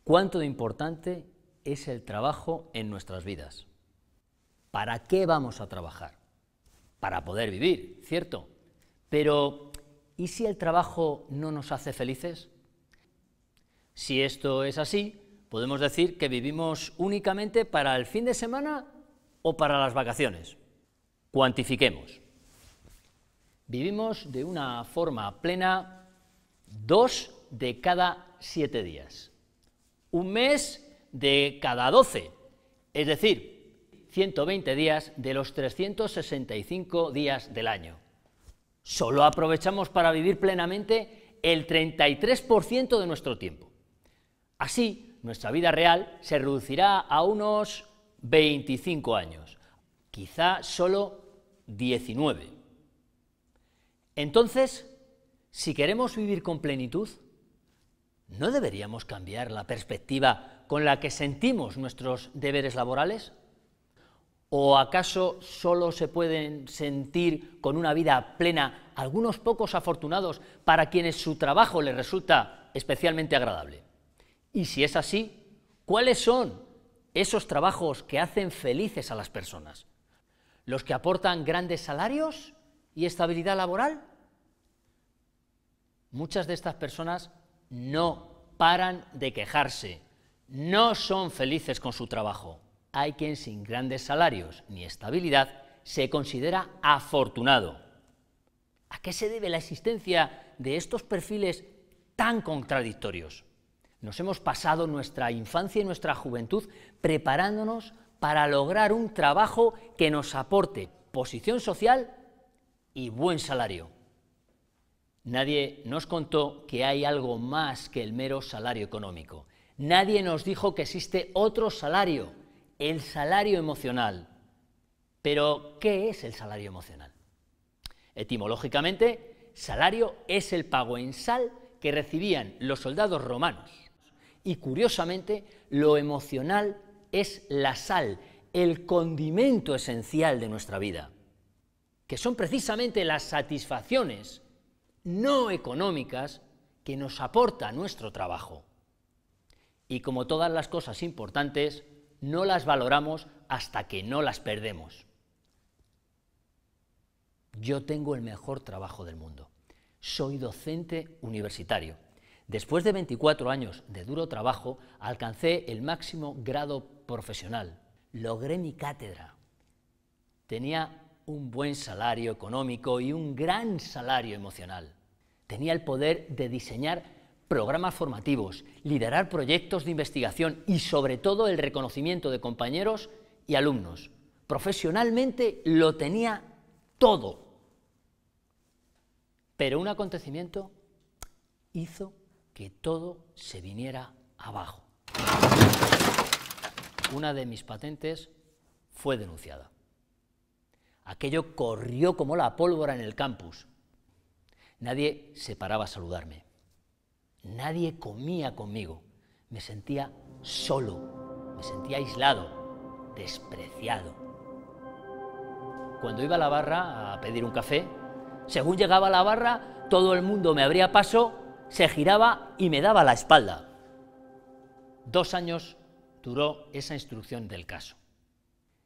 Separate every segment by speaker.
Speaker 1: ¿Cuánto de importante es el trabajo en nuestras vidas? ¿Para qué vamos a trabajar? Para poder vivir, ¿cierto? Pero, ¿y si el trabajo no nos hace felices? Si esto es así, podemos decir que vivimos únicamente para el fin de semana o para las vacaciones. Cuantifiquemos. Vivimos de una forma plena 2 de cada 7 días. Un mes de cada 12, es decir, 120 días de los 365 días del año. Solo aprovechamos para vivir plenamente el 33% de nuestro tiempo. Así, nuestra vida real se reducirá a unos 25 años, quizá solo 19. Entonces, si queremos vivir con plenitud, ¿no deberíamos cambiar la perspectiva con la que sentimos nuestros deberes laborales? ¿O acaso solo se pueden sentir con una vida plena algunos pocos afortunados para quienes su trabajo les resulta especialmente agradable? Y si es así, ¿cuáles son esos trabajos que hacen felices a las personas? ¿Los que aportan grandes salarios y estabilidad laboral? Muchas de estas personas no paran de quejarse, no son felices con su trabajo. Hay quien sin grandes salarios ni estabilidad se considera afortunado. ¿A qué se debe la existencia de estos perfiles tan contradictorios? Nos hemos pasado nuestra infancia y nuestra juventud preparándonos para lograr un trabajo que nos aporte posición social y buen salario. Nadie nos contó que hay algo más que el mero salario económico. Nadie nos dijo que existe otro salario, el salario emocional. Pero, ¿qué es el salario emocional? Etimológicamente, salario es el pago en sal que recibían los soldados romanos. Y curiosamente, lo emocional es la sal, el condimento esencial de nuestra vida, que son precisamente las satisfacciones no económicas que nos aporta nuestro trabajo. Y como todas las cosas importantes, no las valoramos hasta que no las perdemos. Yo tengo el mejor trabajo del mundo. Soy docente universitario. Después de 24 años de duro trabajo, alcancé el máximo grado profesional. Logré mi cátedra. Tenía un buen salario económico y un gran salario emocional. Tenía el poder de diseñar programas formativos, liderar proyectos de investigación y, sobre todo, el reconocimiento de compañeros y alumnos. Profesionalmente lo tenía todo. Pero un acontecimiento hizo que todo se viniera abajo. Una de mis patentes fue denunciada. Aquello corrió como la pólvora en el campus. Nadie se paraba a saludarme. Nadie comía conmigo. Me sentía solo, me sentía aislado, despreciado. Cuando iba a la barra a pedir un café, según llegaba a la barra, todo el mundo me abría paso, se giraba y me daba la espalda. 2 años duró esa instrucción del caso.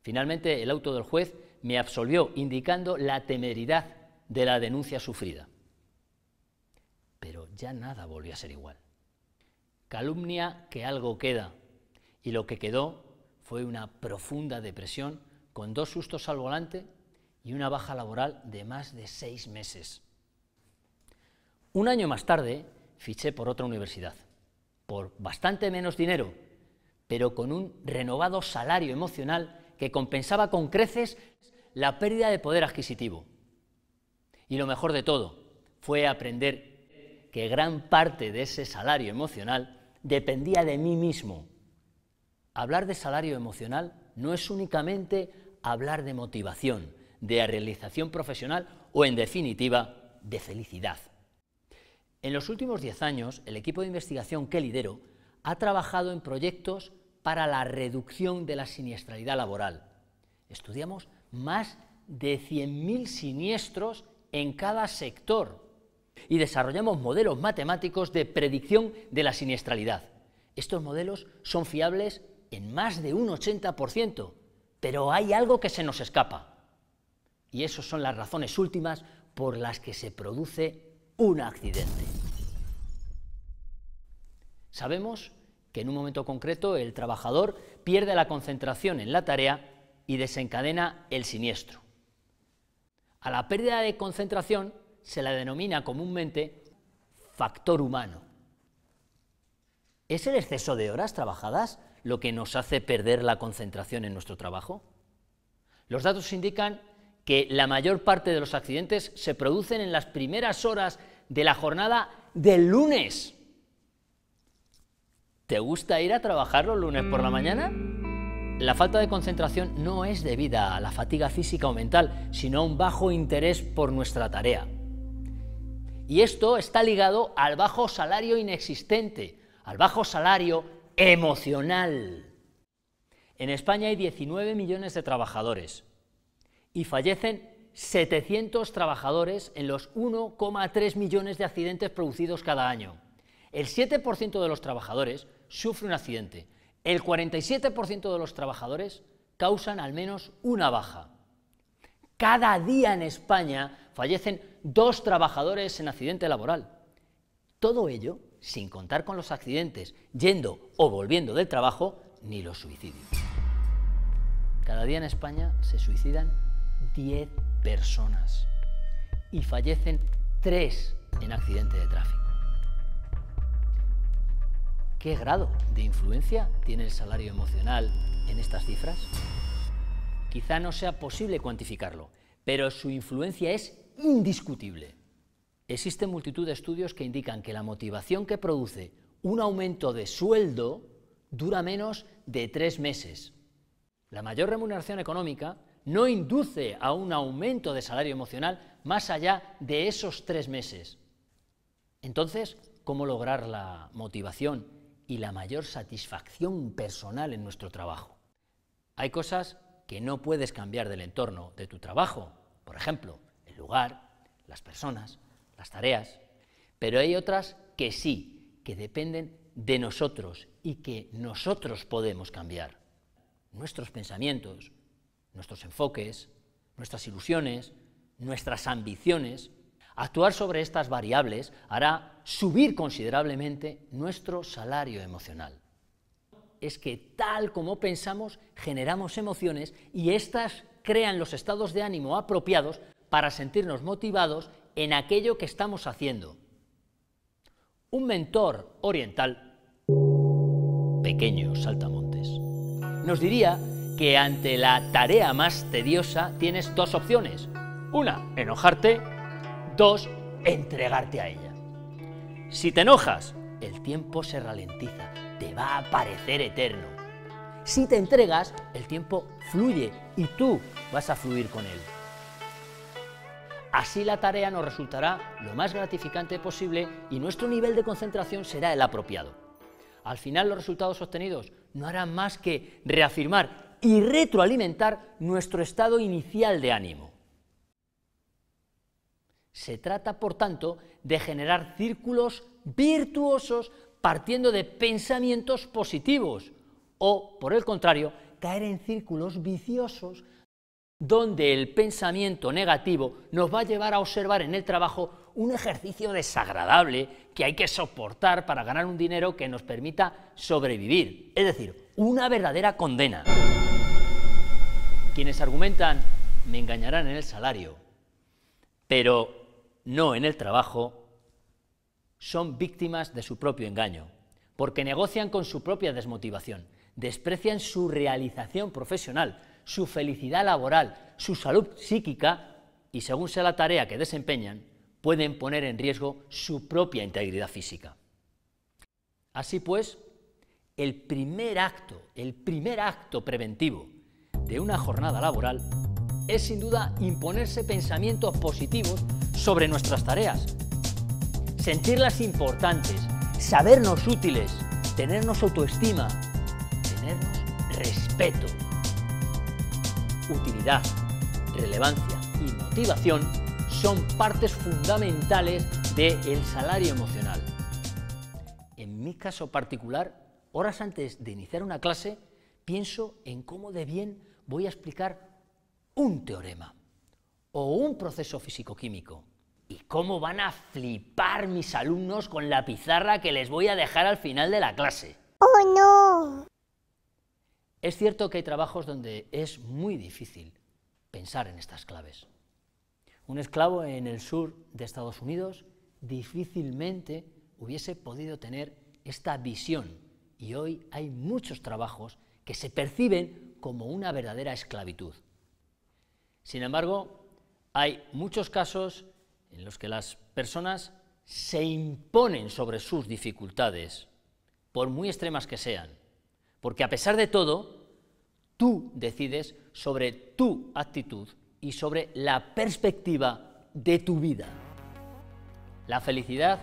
Speaker 1: Finalmente, el auto del juez me absolvió, indicando la temeridad de la denuncia sufrida. Pero ya nada volvió a ser igual. Calumnia que algo queda, y lo que quedó fue una profunda depresión con 2 sustos al volante y una baja laboral de más de 6 meses. Un año más tarde fiché por otra universidad, por bastante menos dinero, pero con un renovado salario emocional que compensaba con creces la pérdida de poder adquisitivo. Y lo mejor de todo fue aprender que gran parte de ese salario emocional dependía de mí mismo. Hablar de salario emocional no es únicamente hablar de motivación, de realización profesional o, en definitiva, de felicidad. En los últimos 10 años, el equipo de investigación que lidero ha trabajado en proyectos para la reducción de la siniestralidad laboral. Estudiamos más de 100.000 siniestros en cada sector y desarrollamos modelos matemáticos de predicción de la siniestralidad. Estos modelos son fiables en más de un 80%, pero hay algo que se nos escapa. Y esas son las razones últimas por las que se produce un accidente. Sabemos que en un momento concreto el trabajador pierde la concentración en la tarea y desencadena el siniestro. A la pérdida de concentración se la denomina comúnmente factor humano. ¿Es el exceso de horas trabajadas lo que nos hace perder la concentración en nuestro trabajo? Los datos indican que la mayor parte de los accidentes se producen en las primeras horas de la jornada del lunes. ¿Te gusta ir a trabajar los lunes por la mañana? La falta de concentración no es debida a la fatiga física o mental, sino a un bajo interés por nuestra tarea. Y esto está ligado al bajo salario inexistente, al bajo salario emocional. En España hay 19 millones de trabajadores y fallecen 700 trabajadores en los 1,3 millones de accidentes producidos cada año. El 7% de los trabajadores sufre un accidente. El 47% de los trabajadores causan al menos una baja. Cada día en España fallecen 2 trabajadores en accidente laboral. Todo ello sin contar con los accidentes yendo o volviendo del trabajo, ni los suicidios. Cada día en España se suicidan 10 personas y fallecen 3 en accidente de tráfico. ¿Qué grado de influencia tiene el salario emocional en estas cifras? Quizá no sea posible cuantificarlo, pero su influencia es indiscutible. Existen multitud de estudios que indican que la motivación que produce un aumento de sueldo dura menos de 3 meses. La mayor remuneración económica no induce a un aumento de salario emocional más allá de esos 3 meses. Entonces, ¿cómo lograr la motivación y la mayor satisfacción personal en nuestro trabajo? Hay cosas que no puedes cambiar del entorno de tu trabajo, por ejemplo, el lugar, las personas, las tareas, pero hay otras que sí, que dependen de nosotros y que nosotros podemos cambiar. Nuestros pensamientos, nuestros enfoques, nuestras ilusiones, nuestras ambiciones. Actuar sobre estas variables hará subir considerablemente nuestro salario emocional. Es que tal como pensamos, generamos emociones y éstas crean los estados de ánimo apropiados para sentirnos motivados en aquello que estamos haciendo. Un mentor oriental, pequeño saltamontes, nos diría que ante la tarea más tediosa tienes 2 opciones. Una, enojarte. 2, entregarte a ella. Si te enojas, el tiempo se ralentiza, te va a parecer eterno. Si te entregas, el tiempo fluye y tú vas a fluir con él. Así la tarea nos resultará lo más gratificante posible y nuestro nivel de concentración será el apropiado. Al final los resultados obtenidos no harán más que reafirmar y retroalimentar nuestro estado inicial de ánimo. Se trata, por tanto, de generar círculos virtuosos partiendo de pensamientos positivos o, por el contrario, caer en círculos viciosos donde el pensamiento negativo nos va a llevar a observar en el trabajo un ejercicio desagradable que hay que soportar para ganar un dinero que nos permita sobrevivir, es decir, una verdadera condena. Quienes argumentan me engañarán en el salario, pero no en el trabajo, son víctimas de su propio engaño, porque negocian con su propia desmotivación, desprecian su realización profesional, su felicidad laboral, su salud psíquica y, según sea la tarea que desempeñan, pueden poner en riesgo su propia integridad física. Así pues, el primer acto preventivo de una jornada laboral es sin duda imponerse pensamientos positivos sobre nuestras tareas, sentirlas importantes, sabernos útiles, tenernos autoestima, tenernos respeto. Utilidad, relevancia y motivación son partes fundamentales del salario emocional. En mi caso particular, horas antes de iniciar una clase, pienso en cómo de bien voy a explicar un teorema o un proceso físico-químico. Y cómo van a flipar mis alumnos con la pizarra que les voy a dejar al final de la clase.
Speaker 2: ¡Oh, no!
Speaker 1: Es cierto que hay trabajos donde es muy difícil pensar en estas claves. Un esclavo en el sur de Estados Unidos difícilmente hubiese podido tener esta visión, y hoy hay muchos trabajos que se perciben como una verdadera esclavitud. Sin embargo, hay muchos casos en los que las personas se imponen sobre sus dificultades, por muy extremas que sean, porque a pesar de todo, tú decides sobre tu actitud y sobre la perspectiva de tu vida. La felicidad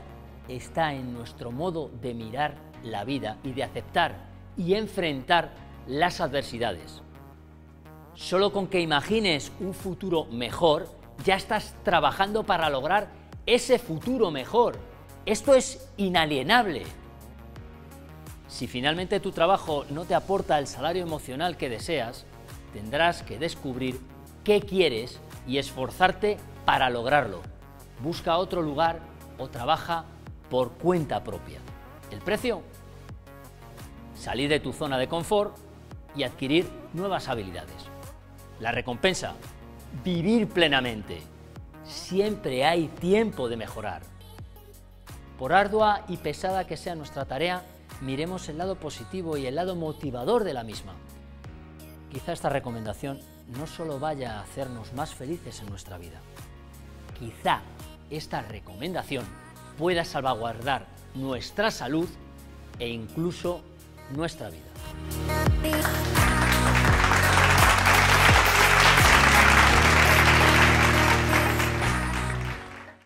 Speaker 1: está en nuestro modo de mirar la vida y de aceptar y enfrentar las adversidades. Solo con que imagines un futuro mejor, ya estás trabajando para lograr ese futuro mejor. Esto es inalienable. Si finalmente tu trabajo no te aporta el salario emocional que deseas, tendrás que descubrir qué quieres y esforzarte para lograrlo. Busca otro lugar o trabaja por cuenta propia. ¿El precio? Salir de tu zona de confort y adquirir nuevas habilidades. La recompensa: vivir plenamente. Siempre hay tiempo de mejorar. Por ardua y pesada que sea nuestra tarea, miremos el lado positivo y el lado motivador de la misma. Quizá esta recomendación no solo vaya a hacernos más felices en nuestra vida. Quizá esta recomendación pueda salvaguardar nuestra salud e incluso nuestra vida.